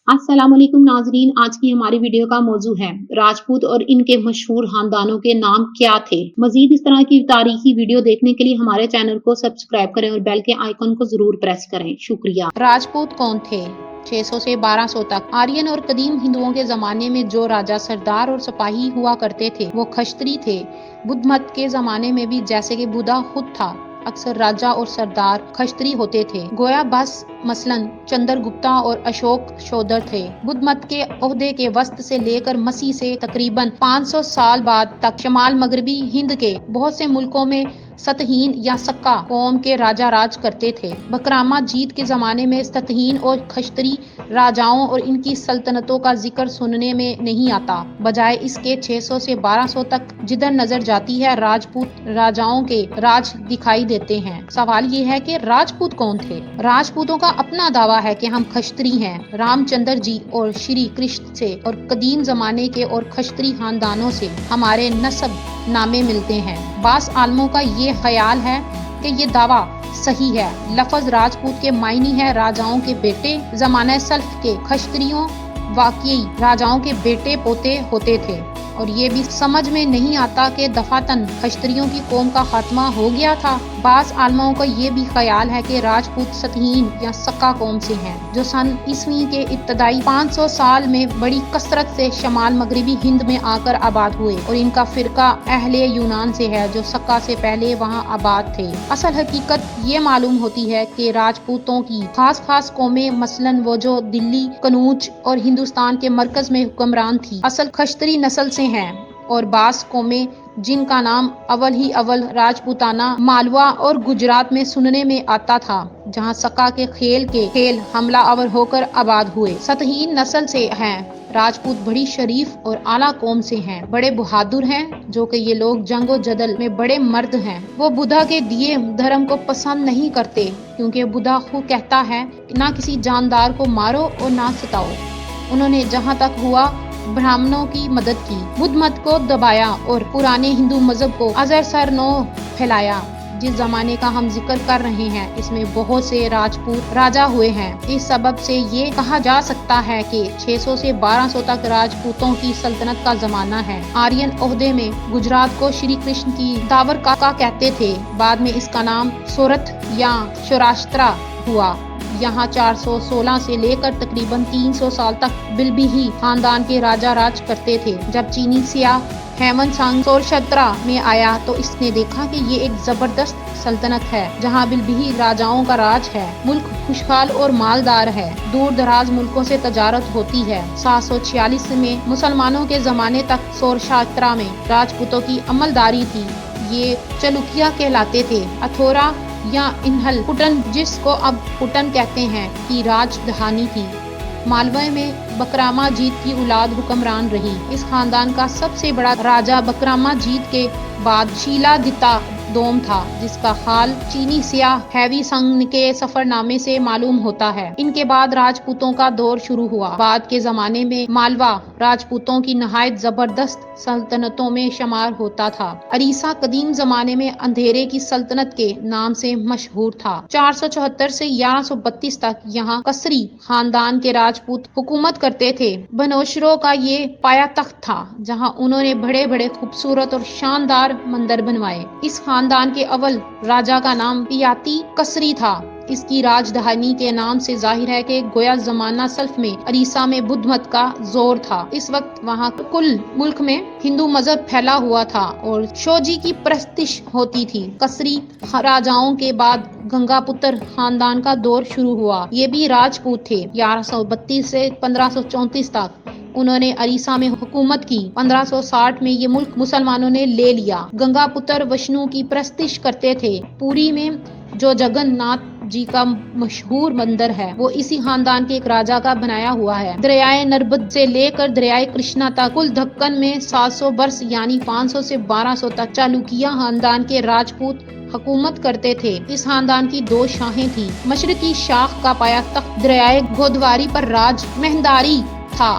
अस्सलाम वालेकुम नाजरीन, आज की हमारी वीडियो का मौजू है राजपूत और इनके मशहूर खानदानों के नाम क्या थे। मजीद इस तरह की तारीखी वीडियो देखने के लिए हमारे चैनल को सब्सक्राइब करें और बेल के आइकन को जरूर प्रेस करें। शुक्रिया। राजपूत कौन थे? 600 से 1200 तक आर्यन और कदीम हिंदुओं के जमाने में जो राजा, सरदार और सिपाही हुआ करते थे वो खश्तरी थे। बुद्ध मत के जमाने में भी जैसे कि बुद्धा खुद था, अक्सर राजा और सरदार खश्तरी होते थे। गोया बस मसलन चंद्रगुप्ता और अशोक शोधर थे। बुद्ध मत के ओहदे के वस्त से लेकर मसीह से तकरीबन 500 साल बाद तक शमाल मगरबी हिंद के बहुत से मुल्कों में सतहीन या सक्का कौम के राजा राज करते थे। बकरामा जीत के जमाने में सतहीन और खश्तरी राजाओं और इनकी सल्तनतों का जिक्र सुनने में नहीं आता। बजाय इसके 600 से 1200 तक जिधर नजर जाती है राजपूत राजाओं के राज दिखाई देते हैं। सवाल ये है कि राजपूत कौन थे? राजपूतों का अपना दावा है कि हम खश्तरी हैं। रामचंद्र जी और श्री कृष्ण से और कदीम जमाने के और खश्तरी खानदानों से हमारे नस्ब नामे मिलते हैं। बास आलमों का ये ख्याल है कि ये दावा सही है। लफ्ज राजपूत के मायने है राजाओं के बेटे। जमाने सल्फ के खश्तरियों वाकई राजाओं के बेटे पोते होते थे और ये भी समझ में नहीं आता कि दफातन खश्तरियों की कौम का खात्मा हो गया था। बास आलमाओं का ये भी ख्याल है कि राजपूत सतहीन या सक्का कौम से हैं, जो सन ईस्वी के इब्तदाई 500 साल में बड़ी कसरत से शमाल मगरबी हिंद में आकर आबाद हुए और इनका फिरका अहले यूनान से है जो सक्का से पहले वहाँ आबाद थे। असल हकीकत ये मालूम होती है कि राजपूतों की खास कौमें मसलन वो जो दिल्ली, कनूज और हिंदुस्तान के मरकज में हुक्मरान थी, असल खश्तरी नस्ल से हैं और बास कौमें जिनका नाम अवल राजपूताना मालवा और गुजरात में सुनने में आता था, जहां सक्का के खेल हमला अवर होकर आबाद हुए। सतहीन नस्ल से हैं। राजपूत बड़ी शरीफ और आला कौम से हैं, बड़े बहादुर हैं, जो कि ये लोग जंगो जदल में बड़े मर्द हैं। वो बुद्धा के दिए धर्म को पसंद नहीं करते, क्योंकि बुद्धा खुद कहता है ना किसी जानदार को मारो और ना सताओ। उन्होंने जहाँ तक हुआ ब्राह्मणों की मदद की, बुद्ध मत को दबाया और पुराने हिंदू मजहब को अजर सर नो फैलाया। जिस जमाने का हम जिक्र कर रहे हैं इसमें बहुत से राजपूत राजा हुए हैं। इस सबब से ये कहा जा सकता है कि 600 से 1200 तक राजपूतों की सल्तनत का जमाना है। आर्यन ओहदे में गुजरात को श्री कृष्ण की दावर का कहते थे। बाद में इसका नाम सोरठ या सौराष्ट्र हुआ। यहाँ 416 से लेकर तकरीबन 300 साल तक बिलबिही खानदान के राजा राज करते थे। जब चीनी सियाह हेमंत सांग सौराष्ट्र में आया तो इसने देखा कि ये एक जबरदस्त सल्तनत है जहाँ बिलबिही राजाओं का राज है। मुल्क खुशहाल और मालदार है। दूर दराज मुल्कों से तजारत होती है। 746 में मुसलमानों के जमाने तक सौराष्ट्र में राजपूतों की अमलदारी थी। ये चलुकिया कहलाते थे। अथोरा या इन्हल कुटन, जिसको अब कुटन कहते हैं, की राजधानी थी। मालवा में बकरामा जीत की औलाद हुक्मरान रही। इस खानदान का सबसे बड़ा राजा बकरामा जीत के बाद शीलादित्य दोम था, जिसका हाल चीनी सियाह हैवी संग के सफरनामे से मालूम होता है। इनके बाद राजपूतों का दौर शुरू हुआ। बाद के जमाने में मालवा राजपूतों की नहायत जबरदस्त सल्तनतों में शुमार होता था। अरीसा कदीम जमाने में अंधेरे की सल्तनत के नाम से मशहूर था। 474 से 1132 तक यहाँ कसरी खानदान के राजपूत हुकूमत करते थे। बनोशरों का ये पाया तख्त था, जहाँ उन्होंने बड़े बड़े खूबसूरत और शानदार मंदिर बनवाए। इस खानदान के अव्वल राजा का नाम पियाती कसरी था। इसकी राजधानी के नाम से जाहिर है कि गोया जमाना सल्फ में अरीसा में बुद्ध मत का जोर था। इस वक्त वहाँ कुल मुल्क में हिंदू मजहब फैला हुआ था और शोजी की प्रस्तिश होती थी। कसरी राजाओं के बाद गंगापुत्र खानदान का दौर शुरू हुआ। ये भी राजपूत थे। 1132 से 1534 तक उन्होंने अरीसा में हुकूमत की। 1560 में ये मुल्क मुसलमानों ने ले लिया। गंगापुत्र विष्णु की प्रस्तिश करते थे। पुरी में जो जगन्नाथ जी का मशहूर मंदिर है वो इसी खानदान के एक राजा का बनाया हुआ है। दरियाए नर्मदा से लेकर दरियाए कृष्णा तक कुल दक्कन में 700 वर्ष यानी 500 से 1200 तक चालुकिया खानदान के राजपूत हुकूमत करते थे। इस खानदान की 2 शाखें थी। मशरकी शाख का पाया तख्त दरियाए गोदावरी पर राज मेहंदारी था।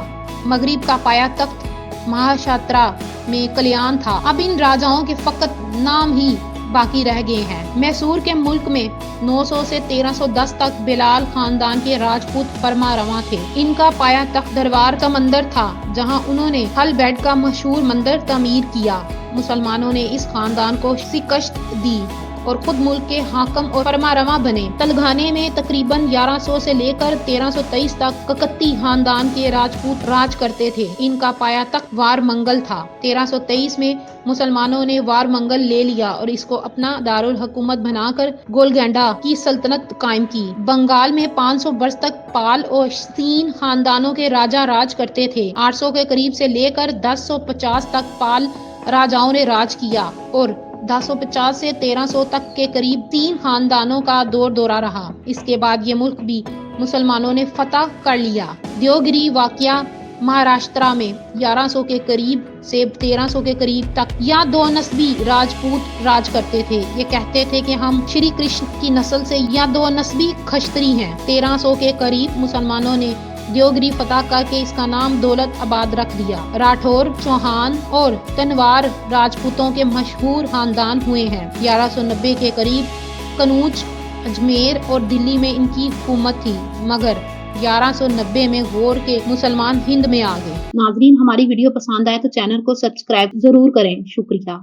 मगरिब का पाया तख्त महाक्षात्रा में कल्याण था। अब इन राजाओं के फकत नाम ही बाकी रह गए हैं। मैसूर के मुल्क में 900 से 1310 तक बिलाल खानदान के राजपूत फरमारवा थे। इनका पाया तख्त दरबार समंदर था, जहां उन्होंने हल बेड का मशहूर मंदिर तामीर किया। मुसलमानों ने इस खानदान को शिकस्त दी और खुद मुल्क के हाकम और फरमारवा बने। तलघाने में तकरीबन 1100 से लेकर 1323 तक ककती खानदान के राजपूत राज करते थे। इनका पाया तख्त वारमंगल था। 1323 में मुसलमानों ने वारमंगल ले लिया और इसको अपना दारुल हुकूमत बनाकर गोलगैंडा की सल्तनत कायम की। बंगाल में 500 वर्ष तक पाल और सीन खानदानों के राजा राज करते थे। 800 के करीब से लेकर 1050 तक पाल राजाओं ने राज किया और 1050 से 1300 तक के करीब 3 खानदानों का दौरा रहा। इसके बाद ये मुल्क भी मुसलमानों ने फतह कर लिया। देवगिरी वाकया महाराष्ट्र में 1100 के करीब से 1300 के करीब तक या 2 नस्बी राजपूत राज करते थे। ये कहते थे कि हम श्री कृष्ण की नस्ल से या 2 नस्बी खश्तरी हैं। 1300 के करीब मुसलमानों ने देवगिरी फतह करके इसका नाम दौलत आबाद रख दिया। राठौर, चौहान और तनवार राजपूतों के मशहूर खानदान हुए हैं। 1190 के करीब कनौज, अजमेर और दिल्ली में इनकी हुकूमत थी, मगर 1190 में गौर के मुसलमान हिंद में आ गए। नाजरीन, हमारी वीडियो पसंद आए तो चैनल को सब्सक्राइब जरूर करें। शुक्रिया।